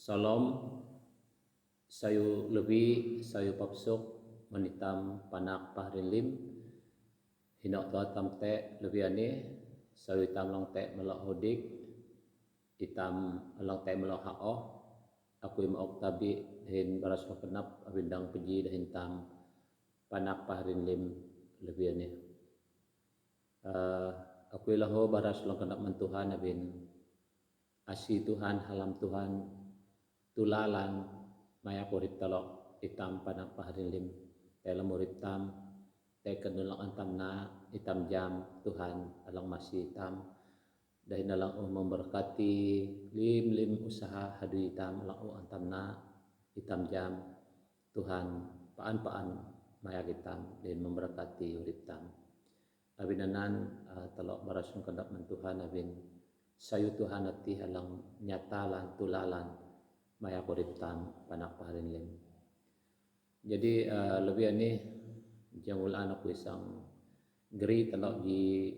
Salam sayu lebi sayu papsuk manitam panak pahrilim hinok to tam te lebi ane sayu tam long te melok hodik itam long te melok hao aku imok tabi hin baras kenap abindang peji dahin tam panak pahrilim lebi ane aku ilaho baras long kenap mentuhan abin asi Tuhan halam Tuhan tulalan maya kurit talok itam panak pahrilim dalam murid tam te kenulang antam na itam jam Tuhan alang masih itam dahin alang memberkati lim usaha hadu itam alang antam na itam jam Tuhan paan maya itam dan memberkati urip tam abinanan talok barasung kendap men Tuhan abin sayu Tuhan ati halang nyatalan tulalan maya kurip tam panak pahrilim. Jadi lebih ani jamul anak isang geri telok di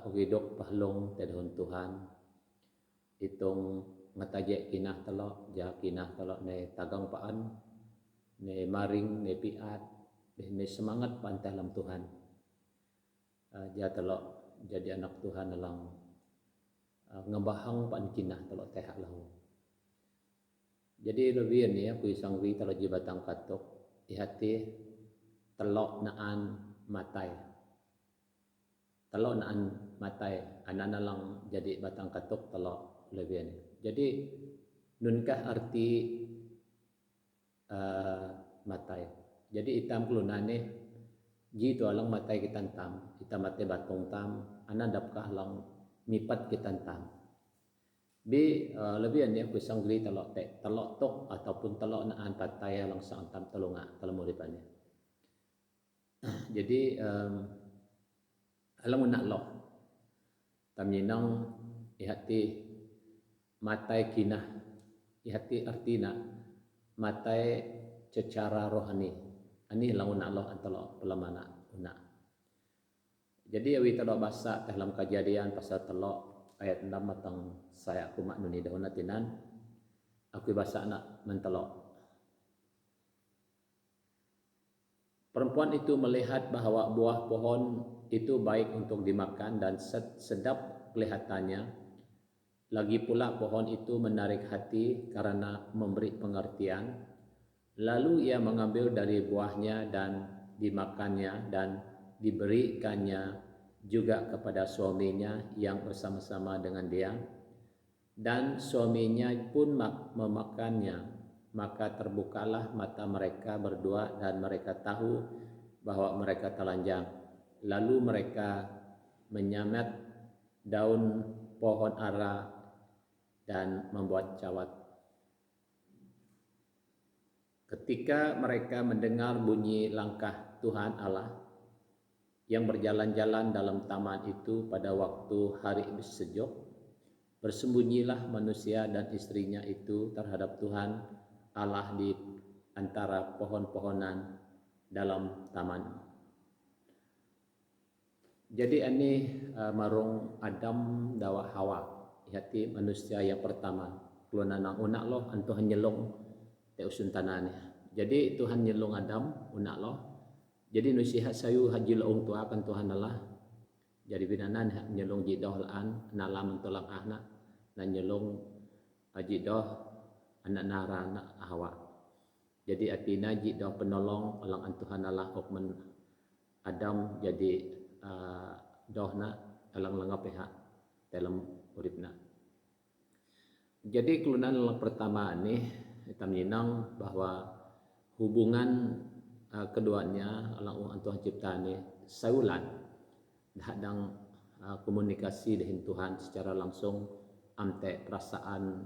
ugidok pahlong tedahon Tuhan itong ngatajek kinah telok ja kinah telok ne tagang paan ne maring ne piat ne semangat paan dalam Tuhan ja telok jadi anak Tuhan alang ngabahang paan kinah telok tehak lahu. Jadi lebih ni aku isang wi telok ji batang katok ihati telok naan matai. Telok naan matai anak lang jadi batang katok telok lebih ni. Jadi nunkah arti matai. Jadi itam kelunane ji tu alang matai kita tam, itam matai batong tam, anak dapkah lang mipat kita tam. Bi lebih ni aku sanggri telok te telok tok ataupun telok naan patai lang sang tam telunga dalam uripannya. Jadi alam nak loh tam nyinang ihati matai kinah ihati artina matai secara rohani ani lang nak loh antelok pelamana una. Jadi awi telok basa dalam kejadian pasal telok ayat 6 matang saya aku maknuni dahun atinan aku bahasa anak mentelok. Perempuan itu melihat bahawa buah pohon itu baik untuk dimakan dan sedap kelihatannya. Lagi pula pohon itu menarik hati karena memberi pengertian. Lalu ia mengambil dari buahnya dan dimakannya dan diberikannya juga kepada suaminya yang bersama-sama dengan dia, dan suaminya pun memakannya. Maka terbukalah mata mereka berdua dan mereka tahu bahwa mereka telanjang. Lalu mereka menyamet daun pohon ara dan membuat cawat. Ketika mereka mendengar bunyi langkah Tuhan Allah yang berjalan-jalan dalam taman itu pada waktu hari sejuk, bersembunyilah manusia dan istrinya itu terhadap Tuhan Allah di antara pohon-pohonan dalam taman. Jadi ini marung Adam dawa Hawa, ihati manusia yang pertama. Keluanan unak loh Tuhan nyelong te usun tanahnya. Jadi Tuhan nyelong Adam unak loh. Jadi nusihat sayu haji laung tua kan Tuhan Allah. Jadi binanan nyelong jidoh laan nalam mentolang ahna dan nyelong jidoh anak nara anak Hawa. Jadi atina jidoh penolong alang Tuhan Allah hukman Adam jadi dohna alang langap pihak dalam uripna. Jadi kelunan yang pertama ni kita menyinang bahwa hubungan keduanya alang Tuhan cipta ni saulan hadang komunikasi dengan Tuhan secara langsung amte perasaan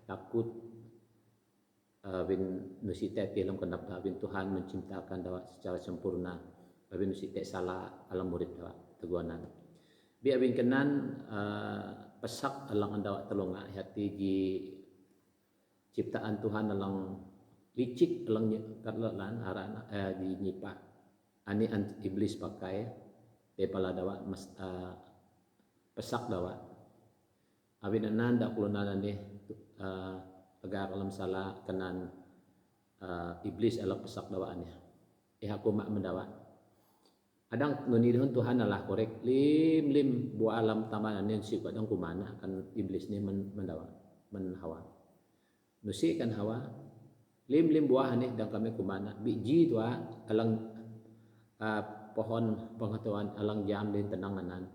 takut bin nusite dalam kendap bin Tuhan menciptakan dawa secara sempurna bin nusite salah alam murid dawa teguanan bi bin kenan pesak alang dawa telunga hati di ciptaan Tuhan alang licik alang karlan harana di nyipa ani iblis pakai te pala dawa pesak dawa Abin anan dak kelunan ni agak alam salah kenan iblis alak pesak dawaannya. Aku mak mendawa. Adang nuni dihun Tuhan Allah korek lim buah alam tamanan yang si kadang kumana kan iblis ni mendawa menhawa. Nusi kan hawa lim buah ni dan kami kumana biji tua alang pohon pengetahuan alang jam din tenanganan.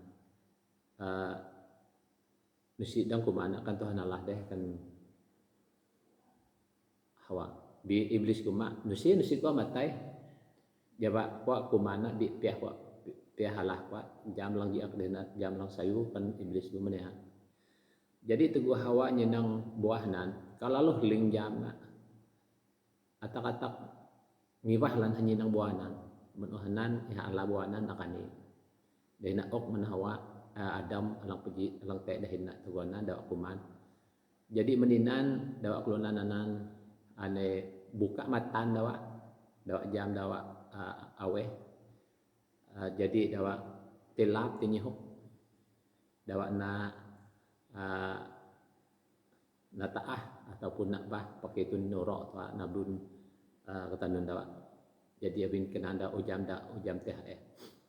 Nusi dan kumana kan Tuhan Allah deh kan hawa. Bi iblis kuma nusi ko matai jaba kwa kumana di pihak halah kwa jam lang giak denat jam lang sayu kan iblis bu meneha. Jadi teguh hawa nyenang buahnan kalau ling jam na atak-atak ngibah lan nyenang buahnan menuhanan ya ala buahnan akani. Dena ok menhawa Adam alang puji alang teh dahin nak teguana dawa kuman. Jadi meninan dawa kelunananan ane buka matan dawa jam dawa aweh jadi dawa telap tinyihuk dawa na taah ataupun nak bah pakai tun norok atau nabun ketanun dawa jadi abin kenanda ujam teh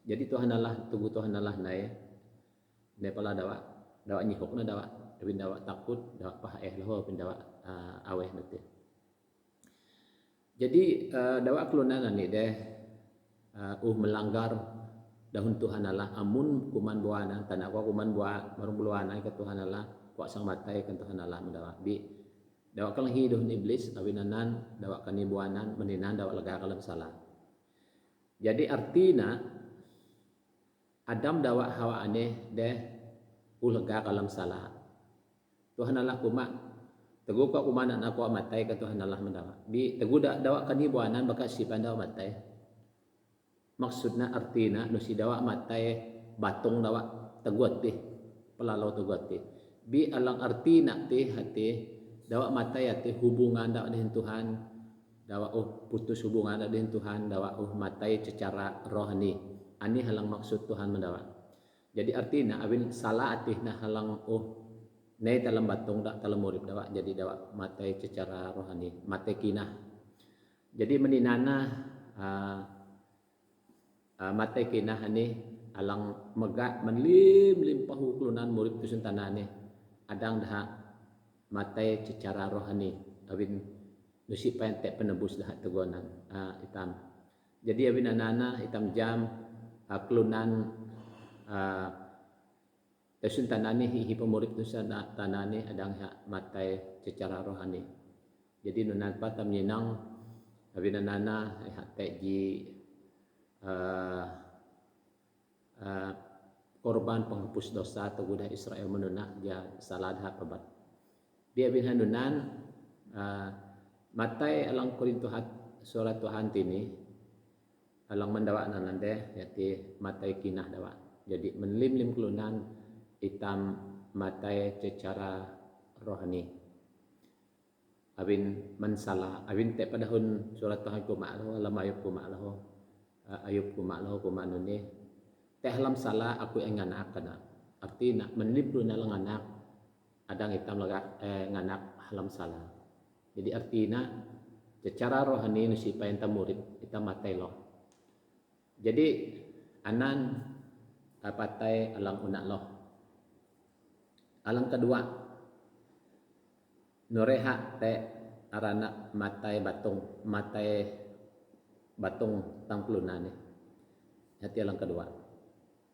jadi Tuhan Allah tunggu Tuhan Allah nai pala dawa nyihuk na dawa abin dawa takut dawa pah loh abin dawa aweh nanti. Jadi dawa kelunanan ni deh melanggar dahun Tuhan Allah amun kuman buana tanah ko kuman buah marung buluana ke Tuhan Allah ko sang matai kan Tuhan Allah mendawa bi dawa kalang hidup iblis awinanan dawa kani buanan meninan dawa lega kalam salah. Jadi artina Adam dawa hawa aneh deh lega kalam salah. Tuhan Allah kuma teguh ko kumana na ko matai ke Tuhan Allah mendawa bi teguh dawa kani buanan baka sipan dawa matai. Maksudna artina nu si dawa matai batung dawa teguat teh pelalau teguat teh bi alang artina teh hati dawa matai hati hubungan dawa dengan Tuhan dawa putus hubungan dengan Tuhan dawa matai secara rohani ani halang maksud Tuhan mendawa. Jadi artina awin salah atih na halang nei dalam batung dak dalam urip dawa jadi dawa matai secara rohani matai kinah. Jadi meninana matai kinah ni alang megak menlim pahu kelunan murid tusun tanah ni adang dah matai secara rohani awin nusi pente penebus dah tegonan hitam. Jadi awin anana hitam jam kelunan tusun tanah ni hihi pemurid tusun tanah ni adang matai secara rohani. Jadi nunan patam nyenang awin anana teji korban penghapus dosa tegudah Israel menunak dia salah dah pebat. Dia bin hanunan matai alang Korintuhat surat Tuhan tini alang mendawa nanande yati matai kinah dawa. Jadi menlim kelunan hitam matai secara rohani. Abin mensalah abin te padahun surat Tuhan ku ma'lahu alam ayub ku ma'lahu ayub kumaklah kumak ni teh halam salah aku nganak kana arti nak menlibru na lang anak adang hitam laga nganak halam salah. Jadi artina secara rohani nusi payentam murid kita matai loh. Jadi anan patai alang unak loh. Alang kedua noreha te arana matai batung tangklunan ni. Hati alang kedua.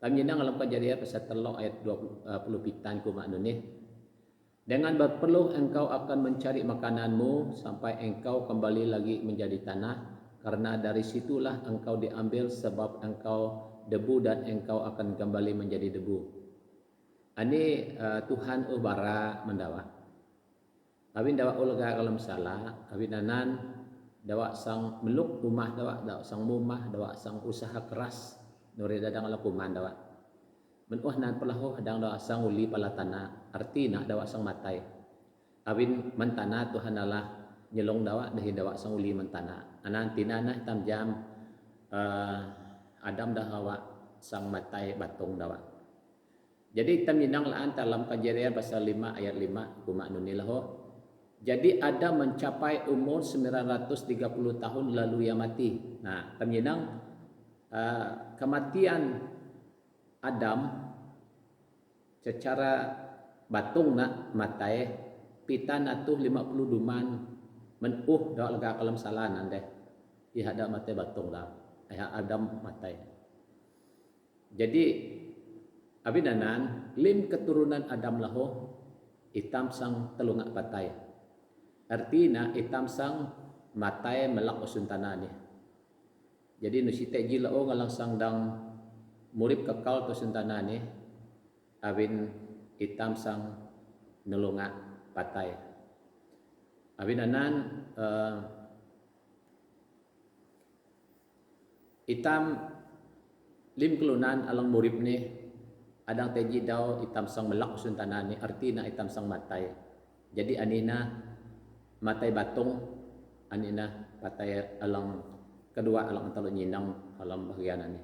Kami nang alam Kejadian pasal 3 ayat 20 pitan ku makna ni. Dengan berpeluh engkau akan mencari makananmu sampai engkau kembali lagi menjadi tanah karena dari situlah engkau diambil sebab engkau debu dan engkau akan kembali menjadi debu. Ani Tuhan ubara mendawa. Awin dawa ulega kalam salah, awin nanan dawa sang meluk rumah dawa sang mumah dawa sang usaha keras nuri dadang ala kuman dawa menuh nan pelahu hadang dawa sang uli palatana artina dawa sang matai awin mentana Tuhan Allah nyelong dawa dahi dawa sang uli mentana anan tinana hitam jam Adam dah hawa sang matai batung dawa. Jadi taminang laan dalam Kejadian pasal 5 ayat 5 kuma nunilah. Jadi Adam mencapai umur 930 tahun lalu ia mati. Nah, taminang kematian Adam secara batung nak matai pita natuh 50 duman menuh dak lega kalam salanan deh. Iha dak matai batung dah. Iha Adam matai. Jadi abinanan lim keturunan Adam laho itam sang telungak patai. Artinya itam sang matai melak usuntana ni. Jadi nusite jila o ngalang sang dang murip kekal usuntana ni abin itam sang nelungak patai. Abinanan itam lim kelunan alang murip ni adang teji daw itam sang melak usuntana ni artina itam sang matai. Jadi anina matai batung anina patai alang kedua alang antalo nyinang alam bahagian ni.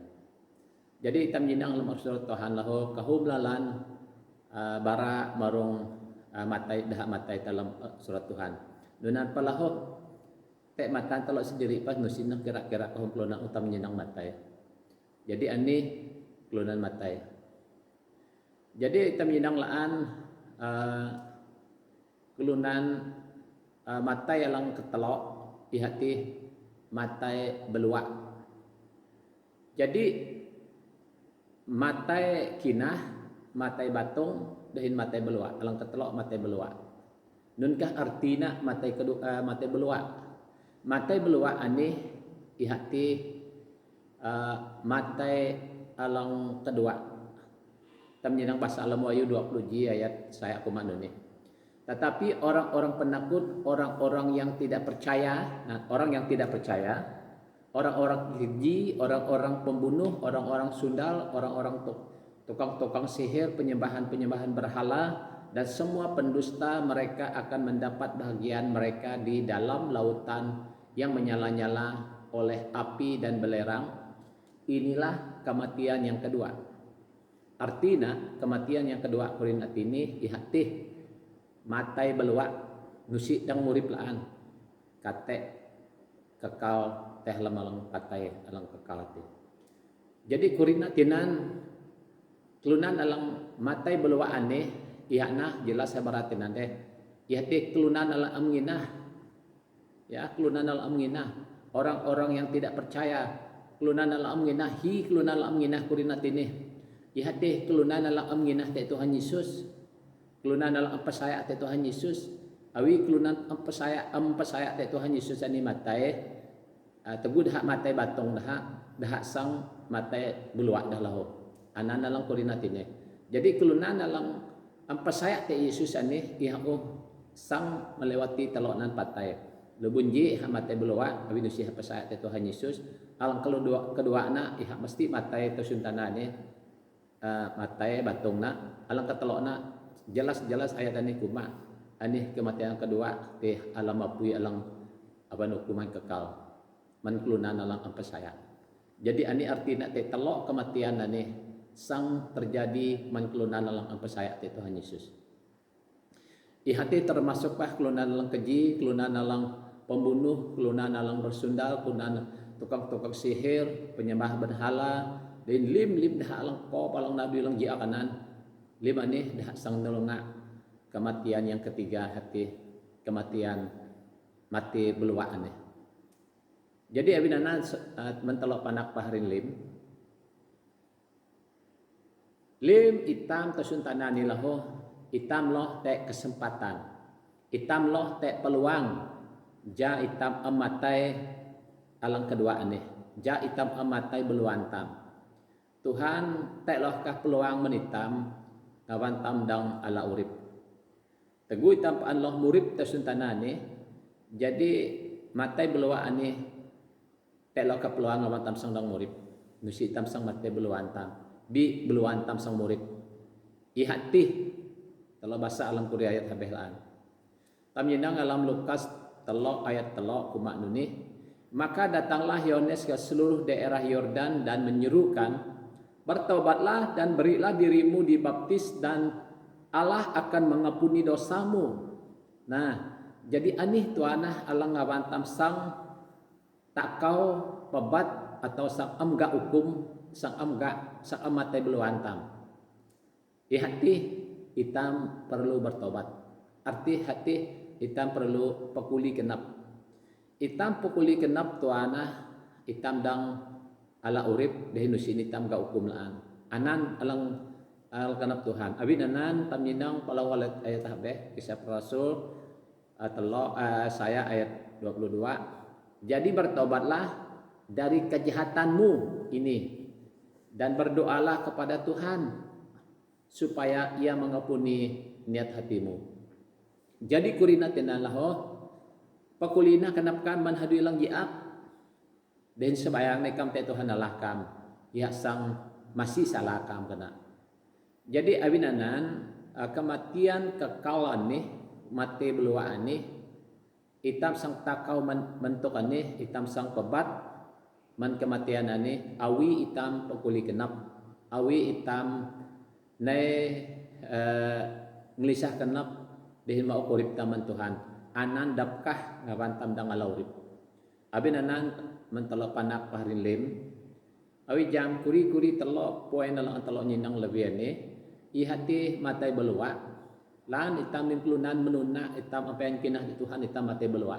Jadi itam nyinang alam surat Tuhan lahu kahublalan bara marung matai dah matai dalam surat Tuhan. Dunan palaho tek matan talo sendiri pas nusinang kira-kira kahumplona utam nyinang matai. Jadi ani kelunan matai. Jadi itam nyinang laan kelunan matai alang ketelok ihati matai beluak. Jadi matai kinah, matai batung, dahin matai beluak. Alang ketelok matai beluak. Nunkah artina matai kedua matai beluak. Matai beluak ani ihati matai alang kedua. Tam nyinang bahasa Alam Wahyu 20 ayat saya aku manu ni. Tetapi orang-orang penakut, orang-orang yang tidak percaya, nah, orang yang tidak percaya, orang-orang keji, orang-orang pembunuh, orang-orang sundal, orang-orang tukang-tukang sihir, penyembahan-penyembahan berhala, dan semua pendusta mereka akan mendapat bahagian mereka di dalam lautan yang menyala-nyala oleh api dan belerang. Inilah kematian yang kedua. Artinya kematian yang kedua kurinat ini ihatih matai beluak nusi dang murip laan katek kekal teh lamalang patai alang kekal ti. Jadi kurinat tinan kelunan alang matai beluak ane ihana jelas sabaratin deh. Ihati kelunan alang amnginah. Ya, kelunan alang amnginah. Orang-orang yang tidak percaya kelunan alang amnginah hi kelunan alang amnginah kurinat ini. Ihati kelunan alang amnginah te Tuhan Yesus. Kelunan dalam empesaya te Tuhan Yesus. Awi kelunan empesaya te Tuhan Yesus ani matai teguh dah matai batong dah sang matai beluak dah lahu. Anan dalam kurinat ini. Jadi kelunan dalam empesaya te Yesus ani ihaku sang melewati telonan patai. Lebunji ha matai beluak awi nusi empesaya te Tuhan Yesus. Alang kedua anak iha mesti matai te suntana ni matai batongna alang ketelokna jelas-jelas ayat ini kuma ani kematian kedua teh alam apui alang aban hukuman kekal man kelunan alang empesaya. Jadi ani artina teh telok kematian ani sang terjadi man kelunan alang empesaya teh Tuhan Yesus. Ihati termasuk pah kelunan alang keji, kelunan alang pembunuh, kelunan alang bersundal, kelunan tukang-tukang sihir, penyembah berhala, dan lim dah alang kop alang nabi alang jia kanan. Lima ni dah sang nolongak kematian yang ketiga hati kematian mati beluak ni. Jadi abinana mentelok panak paharin lim itam tesuntana ni laho itam loh te kesempatan itam loh te peluang ja itam amatai alang kedua ni ja itam amatai beluan tam Tuhan te loh kah peluang menitam kawan tamdang ala urip. Teguh tampaan loh murip tesuntana ni. Jadi matai beluak ni telo ka peluang kawan tam sang dang murip. Nusi tam sang matai beluan tam. Bi beluan tam sang murip. Ihati telo bahasa alam Korea ayat habehlaan. Tam yinang alam Lukas telo ayat telo kumak nuni. Maka datanglah Yohanes ke seluruh daerah Yordan dan menyerukan Bertobatlah dan berilah dirimu dibaptis dan Allah akan mengampuni dosamu. Nah, jadi anih tuanah alang ngabantam sang tak kau pebat atau sang amga hukum sang amate beluantam. Hati hitam perlu bertobat. Arti hati hitam perlu pekuli genap. Hitam pekuli genap tuanah hitam dang ala urip dehi nusin hitam ga hukum laan. Anan alang al kanap Tuhan. Abin anan taminang palawalat ayat habeh kisah Rasul saya ayat 22. Jadi bertobatlah dari kejahatanmu ini dan berdoalah kepada Tuhan supaya Ia mengampuni niat hatimu. Jadi kurina tinalaho pakulina kanapkan manhadu ilang jiak dan sebayang nekam te Tuhan alahkam ya sang masih salahkam kena. Jadi abinanan kematian kekalan nih mati beluaan nih hitam sang takau mentukan nih hitam sang pebat man kematian ane awi hitam pekuli genap awi hitam ne ngelisah genap dehin mau kurip taman Tuhan anan dapkah ngabantam dang alaurip abinanan mentelo panak paharin lim awi jam kuri telok poin dalam telok nyinang lebih ane i hati matai belua lan hitam mimklunan menuna hitam apa yang kinah di Tuhan hitam matai belua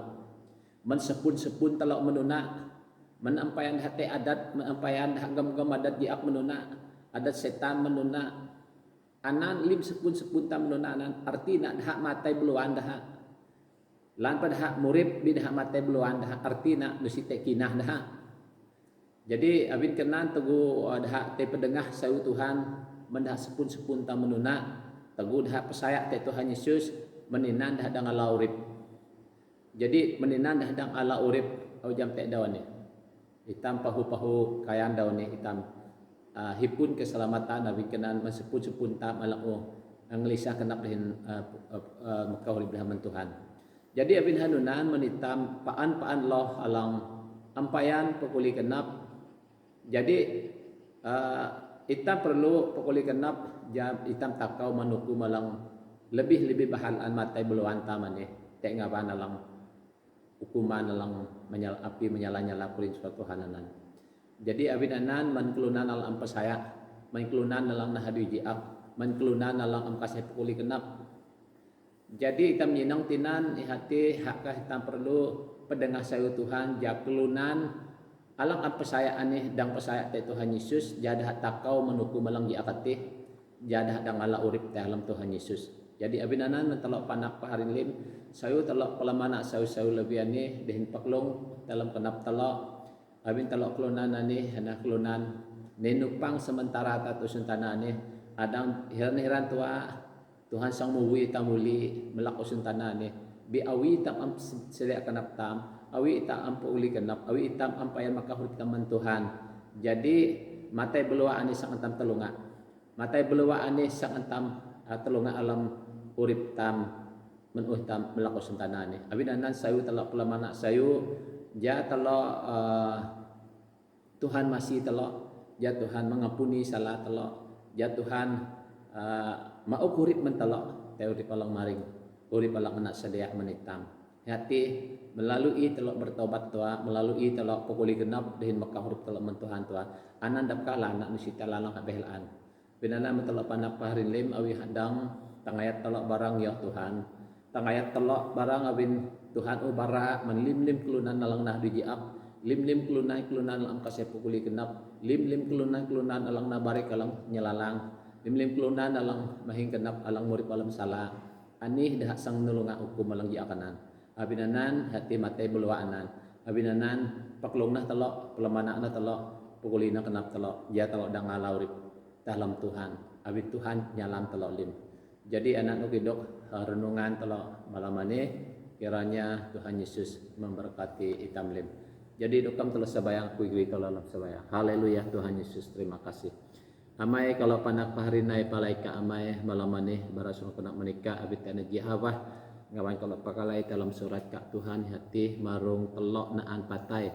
mensepun telok menuna menampayan hati adat menampayan gam adat diak menuna adat setan menuna anan lim sepun tam menuna anan artina dah matai beluan dah lan pada hak murid bin dah matai beluan dah artina nusite kinah dah. Jadi abin kenan tegu dah te pedengah sayu Tuhan mendah sepun tam menuna teguh dah pesaya te Tuhan Yesus meninan dah dang ala urip. Jadi meninan dah dang ala urip au jam te dawan ni. Hitam pahu kayan daun ni hitam hipun keselamatan abin kenan mesepun tam ala ngelisah kenap dehin Mekah urip dah Tuhan. Jadi abin hanunan menitam paan loh alang ampayan pekuli kenap. Jadi hitam perlu pekuli kenap jam hitam takau manuku malang lebih bahalan matai beluan taman ni tek ngaban alang hukuman alang api menyala kulin suatu hananan. Jadi abin anan menklunan alang ampasaya menklunan alang nahadu jiak menklunan alang ampasaya pekuli kenap. Jadi hitam nyinang tinan hati hakkah hitam perlu pedengah sayu Tuhan jaklunan alang ampasaya aneh dang pasaya te Tuhan Yesus jadah takau menuku malang jiakatih jadah dang ala urip te alam Tuhan Yesus. Jadi abinanan mentelok panak paharin lim sayu telok pelamana sayu lebih ani dehin paklong dalam kenap telok abin telok kelunan ani hana kelunan nenupang sementara tatusun tanah ani adang hiran tua Tuhan sang muwi tamuli melakusun tanah ani bi awi tam am sedia kenap tam awi tam am uli kenap awi tam ampayan makahur taman Tuhan. Jadi matai belua ani sang antam telunga matai belua ani sang antam telunga alam urip tam menuh tam melakusun tanah ni abin anan sayu telok pelamana sayu ja telok Tuhan masih telok ja Tuhan mengampuni salah telok ja Tuhan mau urip mentelok teori palang maring urip palang anak sedia menitam hati melalui telok bertobat tua melalui telok pukuli genap dehin Mekah urip telok mentuhan tua anan dapkah anak nusita lalang habelan binana mentelok panak paharin lim awi hadang tangayat telok barang ya Tuhan tangayat telok barang abin Tuhan bara menlim kelunan nalang nah dijiak lim kelunan alang kasih pukuli genap lim kelunan alang nabarik alang nyelalang lim kelunan alang mahing genap alang murid alam salah anih dah sang nulunga hukum alang jiakanan abinanan hati matai beluaanan abinanan paklongna telok pelamanana telok pukulina kenap telok ja telok dang ngalaurip dalam Tuhan abin Tuhan nyalam telok lim. Jadi anak nukidok renungan telok malam ini kiranya Tuhan Yesus memberkati hitam lim. Jadi dokam telah sebayang kuigui telok sebayang. Haleluya Tuhan Yesus terima kasih. Amai kalau panak paharinai palaika amai malam ini barasul kena menikah abit energi hawah ngawan kalau pakalai dalam surat kak Tuhan hati marung telok naan patai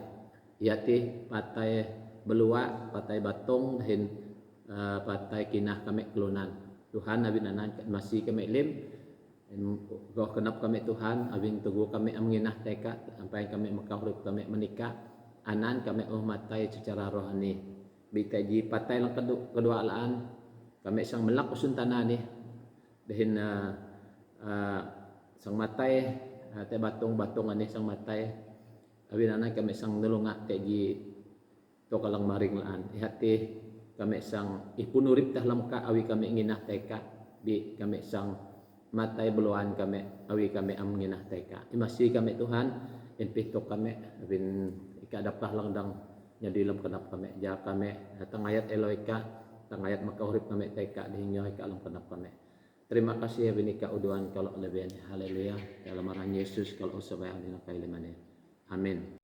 hati patai belua patai batung dahin patai kinah kami kelunan. Tuhan abin anan masih kami lim goh kenap kami Tuhan abin tugu kami menginah teka sampai kami makahurip kami menikah anan kami matai secara rohani bitaji patai lang kedua alaan kami sang melak usun tanah ni dahin sang matai te batung ani sang matai abin anan kami sang nulunga teji to kalang maring laan ihati kami sang ipunurip dalam ka awi kami nginah teka bi kami sang matai beluan kami awi kami am nginah teka imasi kami Tuhan inpito kami bin ikadapah lang dang nyadilam kenap kami ja kami tangayat eloika tangayat makahurip kami teka dihinyo ka alam kenap kami. Terima kasih ya binika uduan kalau lebih haleluya dalam nama Yesus kalau usah bayang dina kailimannya. Amin.